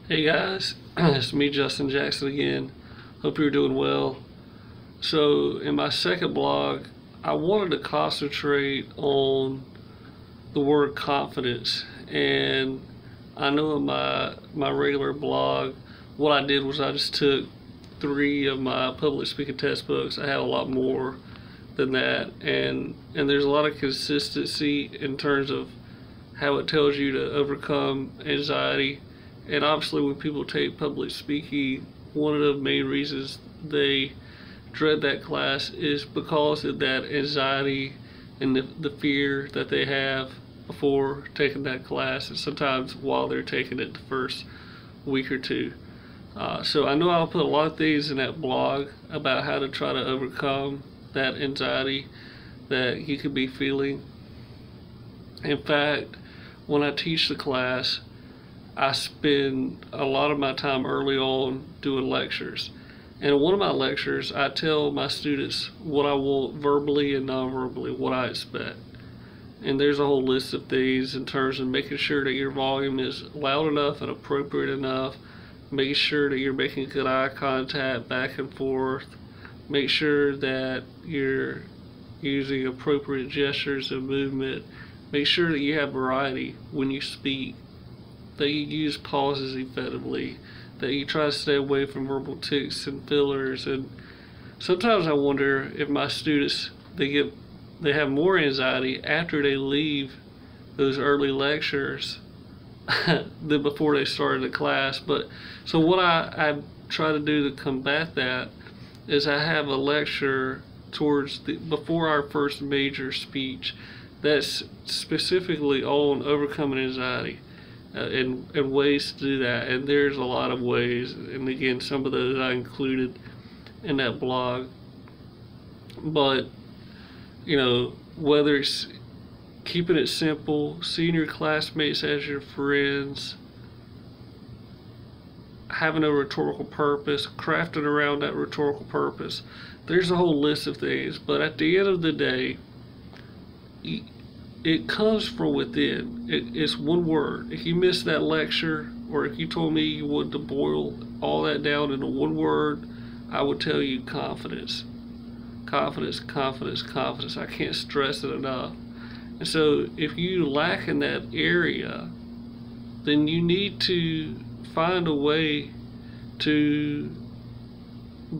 Hey guys, it's me, Justin Jackson again. Hope you're doing well. So, in my second blog, I wanted to concentrate on the word confidence. And I know in my regular blog, what I did was I just took three of my public speaking textbooks. I had a lot more than that, and there's a lot of consistency in terms of how it tells you to overcome anxiety. And obviously, when people take public speaking, one of the main reasons they dread that class is because of that anxiety and the fear that they have before taking that class, and sometimes while they're taking it the first week or two. So I know I'll put a lot of things in that blog about how to try to overcome that anxiety that you could be feeling. In fact, when I teach the class, I spend a lot of my time early on doing lectures. And in one of my lectures, I tell my students what I want verbally and non-verbally, what I expect. And there's a whole list of things in terms of making sure that your volume is loud enough and appropriate enough, making sure that you're making good eye contact back and forth, make sure that you're using appropriate gestures and movement, make sure that you have variety when you speak, that you use pauses effectively, that you try to stay away from verbal tics and fillers. And sometimes I wonder if my students they have more anxiety after they leave those early lectures than before they started the class. But so what I try to do to combat that is I have a lecture before our first major speech that's specifically on overcoming anxiety. And ways to do that, and there's a lot of ways, and again, some of those I included in that blog. But whether it's keeping it simple, seeing your classmates as your friends, having a rhetorical purpose, crafting around that rhetorical purpose, there's a whole list of things. But at the end of the day, it comes from within. It's one word. If you missed that lecture, or if you told me you wanted to boil all that down into one word, I would tell you confidence. Confidence, confidence, confidence. I can't stress it enough. And so if you lack in that area, then you need to find a way to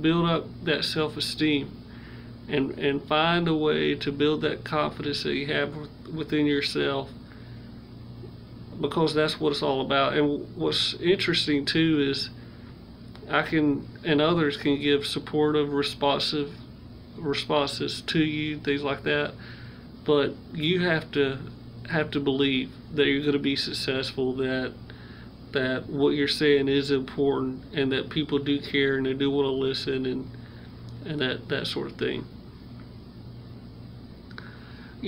build up that self-esteem and find a way to build that confidence that you have within yourself, because that's what it's all about. And what's interesting too is I can and others can give supportive, responsive responses to you, things like that. But you have to believe that you're going to be successful, that what you're saying is important, and that people do care and they do want to listen, and that sort of thing.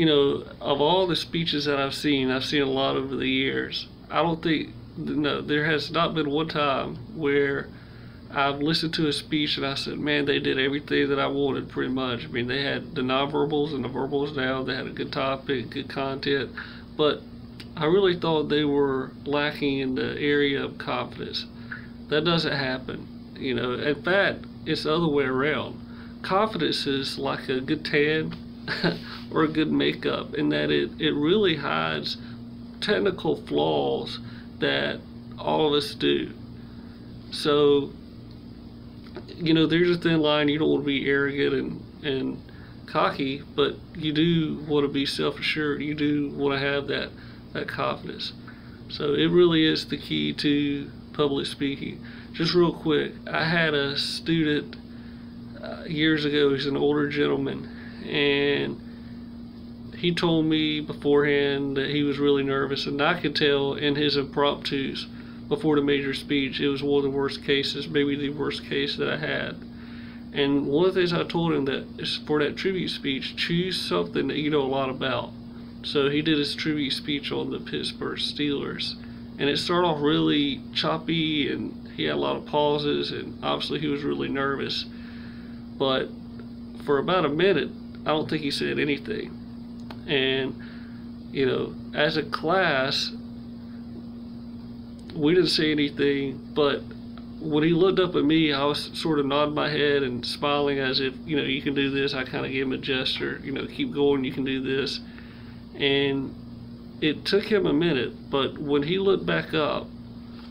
Of all the speeches that I've seen a lot over the years. I don't think, no, there has not been one time where I've listened to a speech and I said, man, they did everything that I wanted pretty much. I mean, they had the nonverbals and the verbals down, they had a good topic, good content, but I really thought they were lacking in the area of confidence. That doesn't happen. In fact, it's the other way around. Confidence is like a good tan or a good makeup, in that it really hides technical flaws that all of us do. So, there's a thin line. You don't want to be arrogant and cocky, but you do want to be self-assured. You do want to have that confidence. So it really is the key to public speaking. Just real quick, I had a student years ago. He's an older gentleman, and he told me beforehand that he was really nervous, and I could tell in his impromptus before the major speech it was one of the worst cases, maybe the worst case that I had. And one of the things I told him that is, for that tribute speech, choose something that you know a lot about. So he did his tribute speech on the Pittsburgh Steelers, and it started off really choppy, and he had a lot of pauses, and obviously he was really nervous. But for about a minute, I don't think he said anything. And as a class, We didn't say anything, but when he looked up at me, I was sort of nodding my head and smiling as if, you can do this. I kind of gave him a gesture, keep going, you can do this. And it took him a minute, but when he looked back up,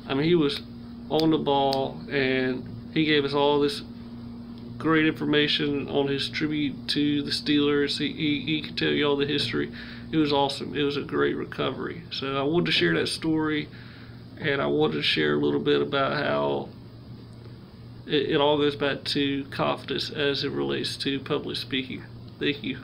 I mean, he was on the ball, and he gave us all this great information on his tribute to the Steelers. He could tell you all the history. It was awesome. It was a great recovery. So I wanted to share that story, and I wanted to share a little bit about how it all goes back to confidence as it relates to public speaking. Thank you.